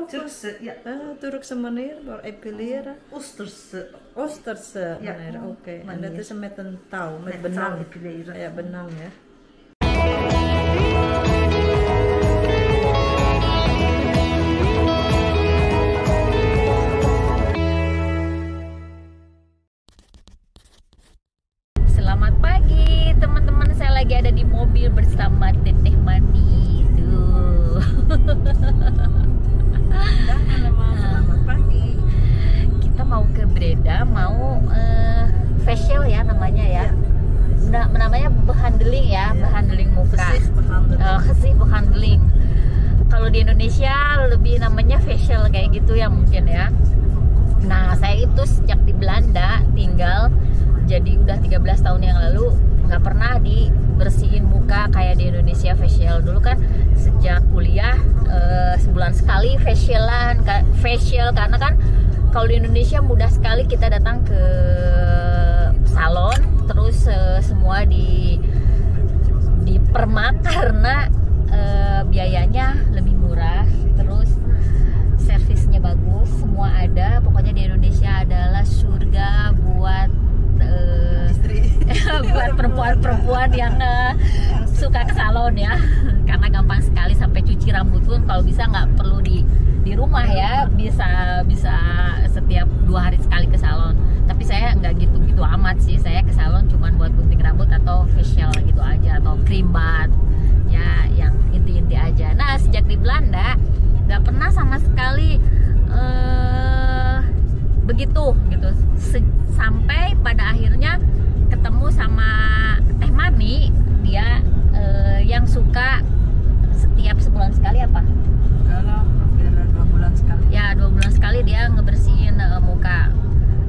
Turkse, ja. Turkse manier, door epileren. Oosterse. Oosterse Ja, manier, oké. En manier. dat is met een touw, met Met benang. touw epileren. Ja, benang ya. Selamat pagi teman-teman, saya lagi ada di mobil bersama Teteh Mani. Tuh. Selamat pagi. Kita mau ke Breda, mau facial ya namanya ya. Namanya behandeling ya, behandeling muka. Gezicht behandeling. Kalau di Indonesia lebih namanya facial kayak gitu ya mungkin ya. Nah, saya itu sejak di Belanda tinggal, jadi udah 13 tahun yang lalu nggak pernah dibersihin muka kayak di Indonesia facial. Dulu kan sejak kuliah sebulan sekali facial karena kan kalau di Indonesia mudah sekali kita datang ke salon, terus semua dipermak karena biayanya lebih murah, terus servisnya bagus, semua ada. Pokoknya di Indonesia adalah surga buat buat perempuan-perempuan yang suka ke salon ya, karena gampang sekali, sampai cuci rambut pun kalau bisa nggak perlu di rumah ya, bisa setiap 2 hari sekali ke salon. Tapi saya nggak gitu amat sih, saya ke salon cuman buat gunting rambut atau facial gitu aja, atau krim bat ya, yang inti-inti aja. Nah, sejak di Belanda nggak pernah sama sekali begitu gitu, sampai pada akhirnya ketemu sama Teh Mani. Dia yang suka setiap sebulan sekali apa? Hampir 2 bulan sekali. Ya, 2 bulan sekali dia ngebersihin muka.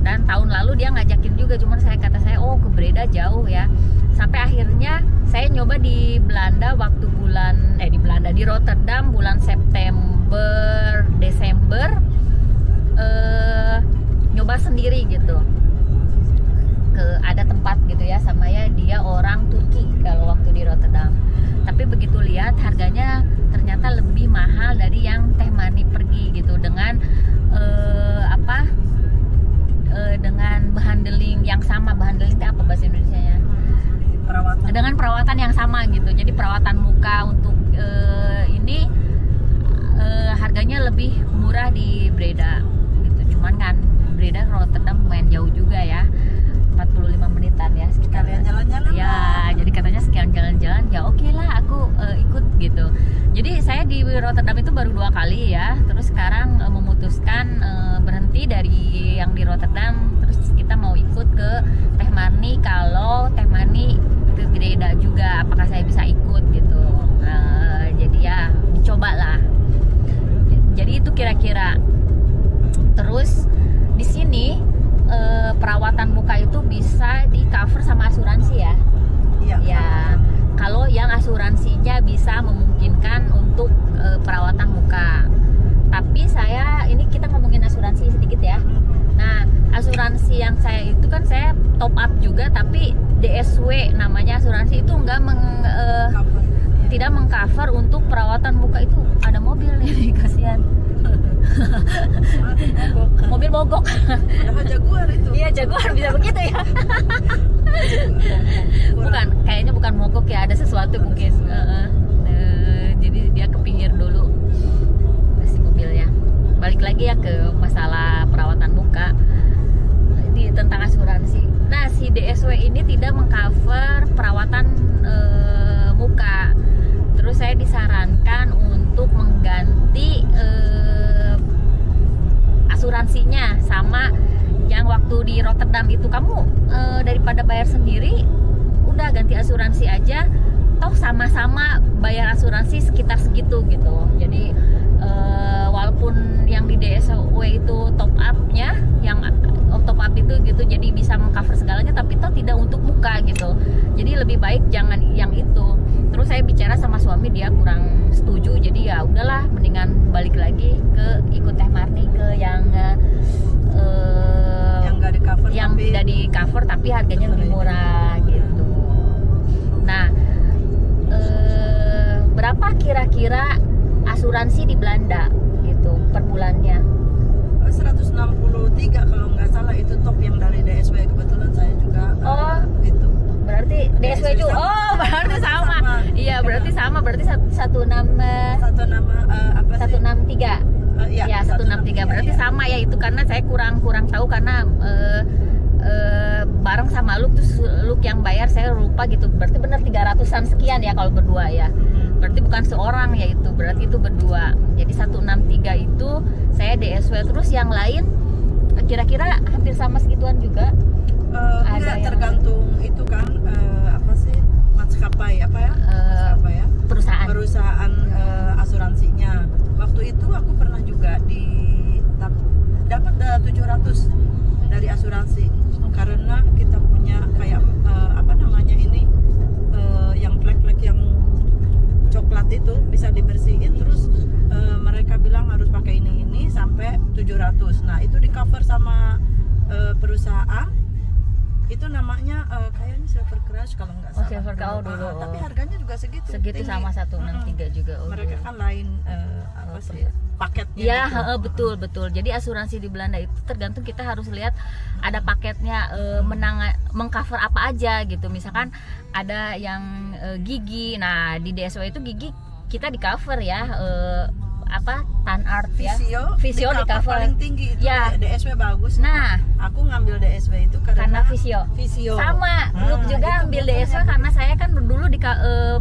Dan tahun lalu dia ngajakin juga, cuman kata saya oh ke Breda jauh ya. Sampai akhirnya saya nyoba di Belanda waktu di Rotterdam bulan September Desember, nyoba sendiri gitu. Ada tempat gitu ya, sama ya dia orang Turki kalau waktu di Rotterdam. Tapi begitu lihat harganya ternyata lebih mahal dari yang Teh Mani pergi gitu, dengan dengan behandeling yang sama. Behandeling itu apa bahasa Indonesianya? Perawatan. Dengan perawatan yang sama gitu. Jadi perawatan muka untuk ini harganya lebih murah di Breda gitu. Cuman kan Breda Rotterdam lumayan jauh juga ya, 45 menitan ya sekitar. Sekalian jalan-jalan ya lah. Jadi katanya sekian jalan-jalan, ya oke lah aku ikut gitu. Jadi saya di Rotterdam itu baru 2 kali ya, terus sekarang memutuskan berhenti dari yang di Rotterdam, terus kita mau ikut ke Teh Mani. Kalau Teh Mani ke Breda juga, apakah saya bisa ikut gitu. Jadi ya dicoba lah. Jadi itu kira-kira. Terus di sini perawatan muka itu bisa di cover sama asuransi ya. Iya. Ya, kalau yang asuransinya bisa memungkinkan untuk perawatan muka. Tapi kita ngomongin asuransi sedikit ya. Nah, asuransi yang saya itu kan saya top up juga, tapi DSW namanya asuransi itu tidak mengcover untuk perawatan muka. Itu ada mobil nih, kasihan. Mobil mogok. Padahal Jaguar itu. Iya, Jaguar bisa begitu ya. Kayaknya bukan mogok ya, ada sesuatu mungkin. Jadi dia ke pinggir dulu si mobilnya. Balik lagi ya ke masalah perawatan muka tentang asuransi. Nah, si DSW ini tidak mengcover perawatan muka. Terus saya disarankan untuk mengganti asuransinya sama yang waktu di Rotterdam itu. Kamu daripada bayar sendiri, udah ganti asuransi aja, toh sama-sama bayar asuransi sekitar segitu gitu. Jadi walaupun yang di DSW itu top up-nya, yang top up itu gitu, jadi bisa mengcover segalanya, tapi toh tidak untuk muka gitu. Jadi lebih baik jangan yang itu. Terus saya bicara sama suami, dia kurang setuju, jadi ya udahlah, mendingan balik lagi ke ikut Teh Mani ke yang nggak di cover, yang tidak di cover tapi harganya lebih murah gitu. Nah, berapa kira-kira asuransi di Belanda gitu per bulan? 3 berarti sama ya itu, karena saya kurang tahu karena bareng sama Luke, terus Luke yang bayar, saya lupa gitu. Berarti benar 300-an sekian ya kalau berdua ya. Berarti bukan seorang ya, itu berarti itu berdua. Jadi 163 itu saya DSW, terus yang lain kira-kira hampir sama segituan juga. Enggak, tergantung itu kan apa sih, maskapai apa ya, maskapai ya, perusahaan asuransinya. Waktu itu aku pernah juga dapat 700 dari asuransi, karena kita punya kayak apa namanya ini, yang flek-flek yang coklat itu bisa dibersihin, terus mereka bilang harus pakai ini sampai 700. Nah itu di cover sama perusahaan. Itu namanya kayaknya Silver Crush kalau nggak salah. Silver Crush dulu. Tapi harganya juga segitu. Segitu tinggi. Sama 163 juga. Mereka kan lain apa sih paketnya. Ya gitu. betul. Jadi asuransi di Belanda itu tergantung, kita harus lihat ada paketnya mengcover apa aja gitu. Misalkan ada yang gigi. Nah di DSW itu gigi kita di cover ya. Apa tan art ya, visio di cover paling tinggi itu ya. DSW bagus. Nah aku ngambil DSW itu karena visio sama. Luke juga ambil DSW karena saya kan dulu di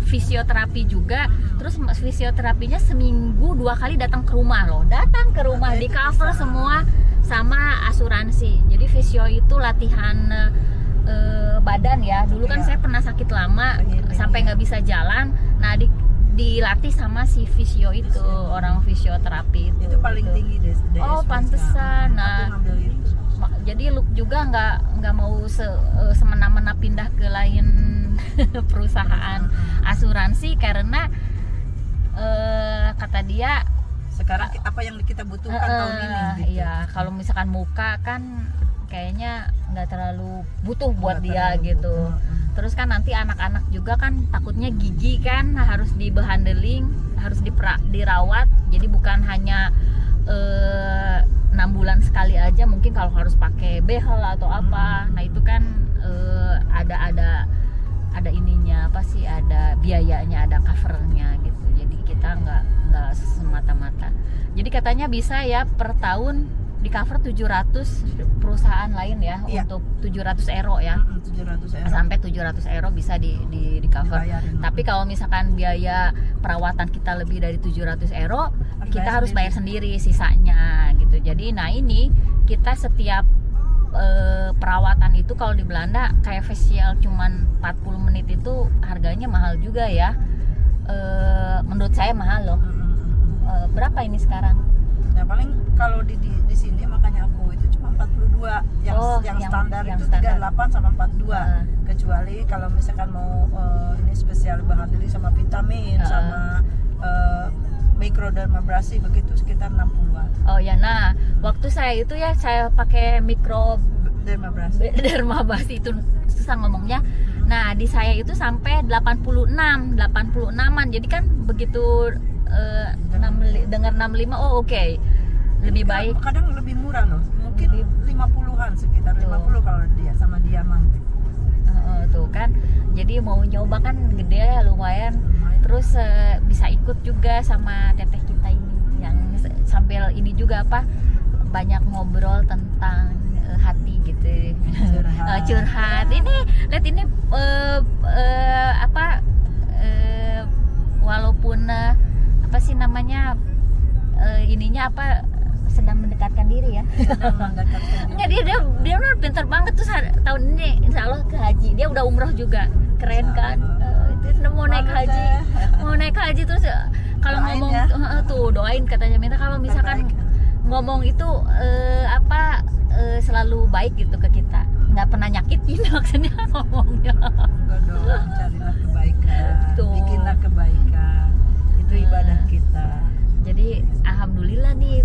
fisioterapi juga. Terus fisioterapinya seminggu 2 kali datang ke rumah loh, di cover semua sama asuransi. Jadi visio itu latihan badan ya. Dulu kan saya pernah sakit lama sampai nggak bisa jalan. Nah dilatih sama si visio itu, orang fisioterapi itu paling tinggi DSW. Oh pantesan. Nah jadi Luke juga nggak mau semena-mena pindah ke lain perusahaan asuransi karena kata dia sekarang apa yang kita butuhkan tahun ini gitu. Iya, kalau misalkan muka kan kayaknya nggak terlalu butuh buat dia gitu. Terus kan nanti anak-anak juga kan takutnya gigi kan harus dibehandeling, harus dirawat. Jadi bukan hanya 6 bulan sekali aja, mungkin kalau harus pakai behel atau apa. Nah itu kan ada ininya apa sih, ada biayanya, ada covernya gitu. Jadi kita nggak semata-mata. Jadi katanya bisa ya per tahun di cover 700 perusahaan lain ya, untuk 700 euro ya. 700 euro. Sampai 700 euro bisa di cover. Tapi kalau misalkan biaya perawatan kita lebih dari 700 euro, kita harus bayar sendiri sisanya gitu. Jadi nah ini kita setiap perawatan itu kalau di Belanda kayak facial cuman 40 menit itu harganya mahal juga ya. Menurut saya mahal loh. Berapa ini sekarang? Nah paling kalau di sini makanya aku itu cuma 42 yang standar itu 38 sama 42. Kecuali kalau misalkan mau ini spesial behandling sama vitamin sama mikrodermabrasi begitu sekitar 60-an. Oh ya, nah waktu saya itu ya saya pakai dermabrasi itu susah ngomongnya. Nah di saya itu sampai 86-an. Jadi kan begitu dengar 65, oh oke. Lebih baik. Kadang lebih murah loh. Mungkin 50-an sekitar 50 kalau dia sama diamante. Tuh kan. Jadi mau nyoba kan gede ya lumayan. Terus bisa ikut juga sama teteh kita ini yang sambil ini juga apa banyak ngobrol tentang hati gitu. Curhat. Ini lihat ini walaupun apa sih namanya ininya apa sedang mendekatkan diri ya. Enggak, dia benar pintar banget tuh tahun ini insya Allah ke haji. Dia udah umroh juga, keren kan. Itu mau naik haji terus kalau ngomong ya. Tuh doain katanya minta kalau misalkan ngomong itu selalu baik gitu ke kita, nggak pernah nyakitin maksudnya ngomongnya. Enggak dong, carilah kebaikan, bikinlah kebaikan, itu ibadah kita. Jadi alhamdulillah nih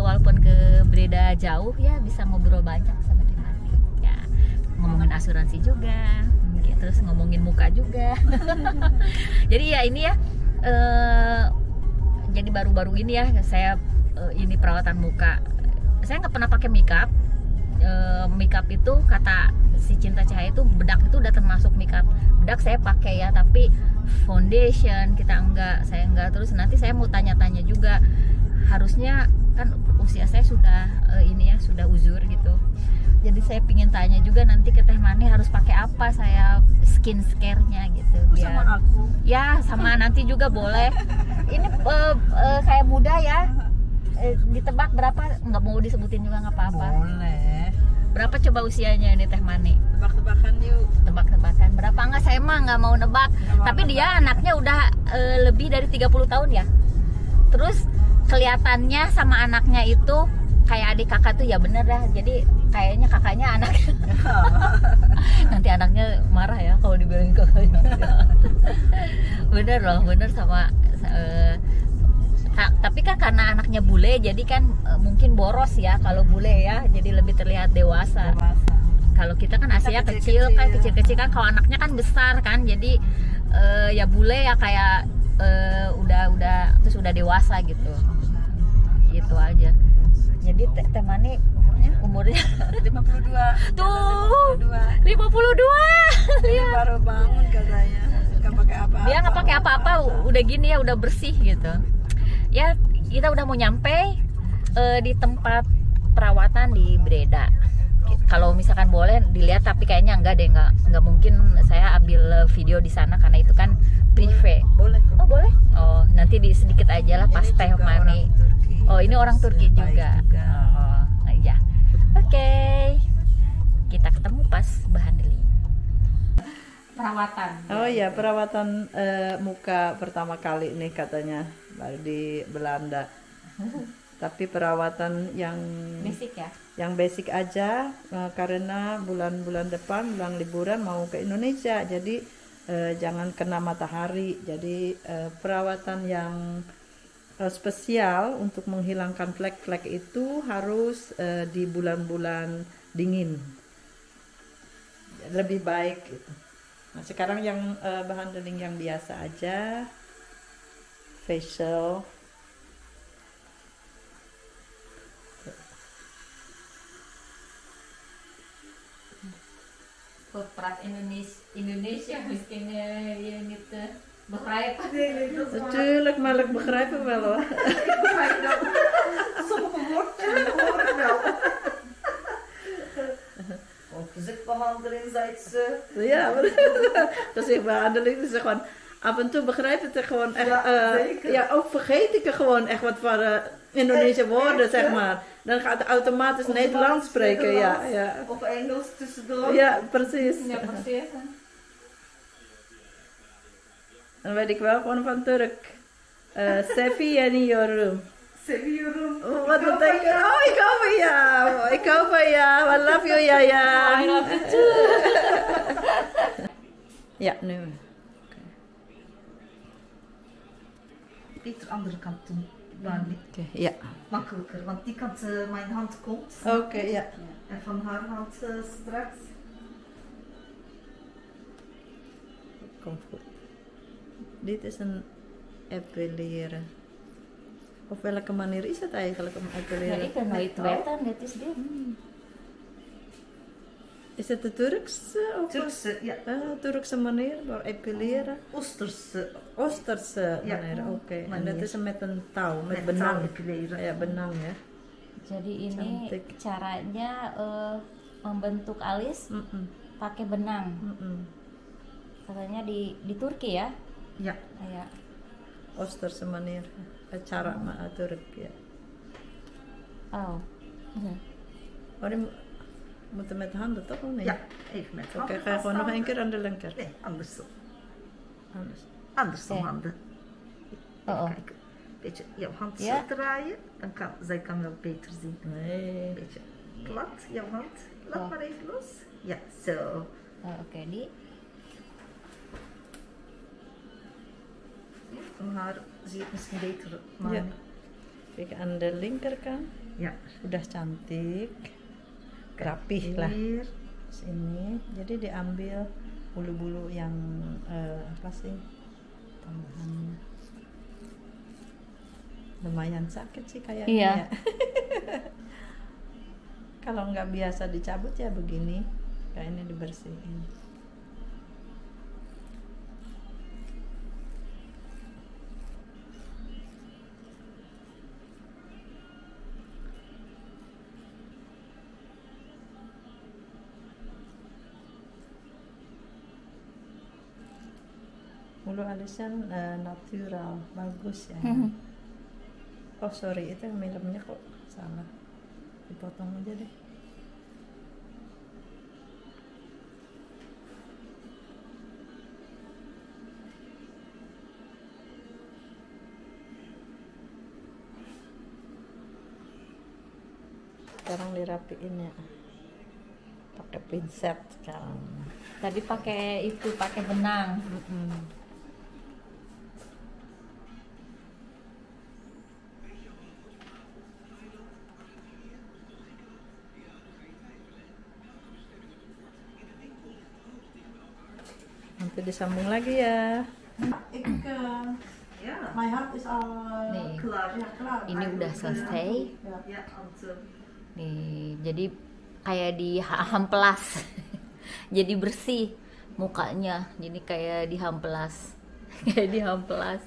walaupun ke Breda jauh ya bisa ngobrol banyak sama Timani ya, ngomongin asuransi juga, terus ngomongin muka juga. Jadi ya ini ya jadi baru-baru ini ya saya ini perawatan muka. Saya nggak pernah pakai makeup. Makeup itu kata si Cinta Cahaya itu bedak itu udah termasuk makeup. Bedak saya pakai ya, tapi foundation saya enggak. Terus nanti saya mau tanya-tanya juga harusnya kan usia saya sudah ini ya, sudah uzur gitu. Jadi saya pingin tanya juga nanti ke Teh Mani harus pakai apa saya skincare-nya gitu. Biar, sama aku. Ya sama nanti juga boleh. Ini kayak muda ya. Ditebak berapa? Nggak mau disebutin juga nggak apa-apa. Boleh. Berapa coba usianya ini Teh Mani? Tebak-tebakan yuk. Tebak-tebakan. Berapa? Enggak, saya mah nggak mau nebak. Tapi dia anaknya udah lebih dari 30 tahun ya. Terus kelihatannya sama anaknya itu kayak adik kakak tuh ya, bener dah. Jadi kayaknya kakaknya anaknya. Nanti anaknya marah ya kalau dibilangin kakaknya. Bener loh, bener sama. Tapi kan karena anaknya bule, jadi kan mungkin boros ya kalau bule ya, jadi lebih terlihat dewasa. Kalau kita kan Asia kecil kan, kecil-kecil kan, kalau anaknya kan besar kan, jadi ya bule ya kayak udah terus udah dewasa gitu. Gitu aja. Jadi Teh Mani umurnya 52. Tuh 52. Dia baru bangun katanya. Nggak pakai apa-apa. Dia nggak pakai apa-apa, udah gini ya, udah bersih gitu. Ya kita udah mau nyampe di tempat perawatan di Breda. Kalau misalkan boleh dilihat, tapi kayaknya enggak deh, nggak mungkin saya ambil video di sana karena itu kan prive. Boleh. Oh boleh? Oh nanti sedikit aja lah pas Teh Mani. Oh ini orang Turki juga. Oh iya. Oke. Kita ketemu pas behandling. Perawatan. Oh iya, perawatan muka pertama kali nih katanya baru di Belanda. Tapi perawatan yang Basic ya. Yang basic aja karena bulan-bulan depan bulan liburan mau ke Indonesia. Jadi jangan kena matahari. Jadi perawatan yang spesial untuk menghilangkan flek-flek itu harus di bulan-bulan dingin. Lebih baik gitu. Nah, sekarang yang behandling yang biasa aja, facial. Praat Indonesia misschien je niet begrijpen. Natuurlijk, maar ik begrijp het wel hoor. Sommige woordjes horen wel. Gezichtbehandeling, zei ze. Ja, gezichtbehandeling is gewoon. Af en toe begrijp ik er gewoon echt. Ja, ook vergeet ik er gewoon echt wat van Indonesische woorden, zeg maar. Dan gaat het automatisch Nederlands spreken, ja. Of Engels tussendoor. Ja, precies. Ja, precies. Dan weet ik wel gewoon van Turk. Sevi en yorum. Sevi yorum. Wat betekent? Oh, ik hou van jou. Ik hou van jou. I love you, Yaya. I love you too. Ja, nu. Beter andere kant doen. Oké, ja. Makkelijker, want die kant mijn hand komt. Oké, ja. En van haar hand straks. Komt goed. Dit is een epileren. Op welke manier is het eigenlijk om epileren? Nee, ik kan nooit weten, dit is dit. Is het de Turkse? Turkse, ja. Turkse manier voor epileren? Oosterse Ja, manier, oké. En manier. dat is met een touw, met Met benang. touw epileren. Ja, benang ya. Jadi ini Cantik. caranya membentuk alis pakai benang. Katanya di Turki ya? Ja. Kayak Oosterse manier. Cara Turk ya. oh. Oh, die moeten met handen toch of niet? Ja, even met handen. Oké, ga je gewoon nog vasthouden. één keer aan de linker. Nee, andersom. Anders. Andersom Ja. handen. Oh, oh. Kijk, beetje jouw hand Ja. zo draaien, dan kan zij kan wel beter zien. Nee. Beetje plat, jouw hand. Laat Oh. maar even los. Ja, zo. Oh, oke, di Van haar zie je het misschien beter. Maar Ja. Kijk, aan de linkerkant. ja. Udah cantik. Rapih lah. Hier. Sini. Jadi diambil bulu-bulu yang apa sih? Tambahannya. Lumayan sakit sih kayaknya. Iya. Ya. Kalau nggak biasa dicabut ya begini. Kayaknya dibersihin. dulu alisnya natural, bagus ya. Oh sorry, itu filmnya kok salah, dipotong aja deh. Sekarang dirapiin ya, pakai pinset sekarang. Tadi pakai itu, pakai benang. Nanti disambung lagi ya. My heart is all Nih, kelar. ini udah selesai. Nih, jadi kayak dihamplas. Jadi bersih mukanya, jadi kayak dihamplas. Kayak dihamplas.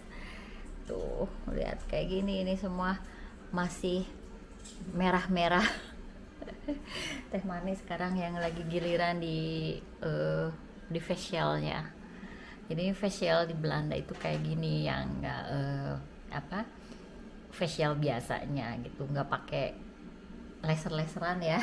Tuh, lihat kayak gini, ini semua masih merah-merah. Teh manis sekarang yang lagi giliran di facialnya. Jadi facial di Belanda itu kayak gini, yang enggak facial biasanya gitu, nggak pakai laser-laseran ya.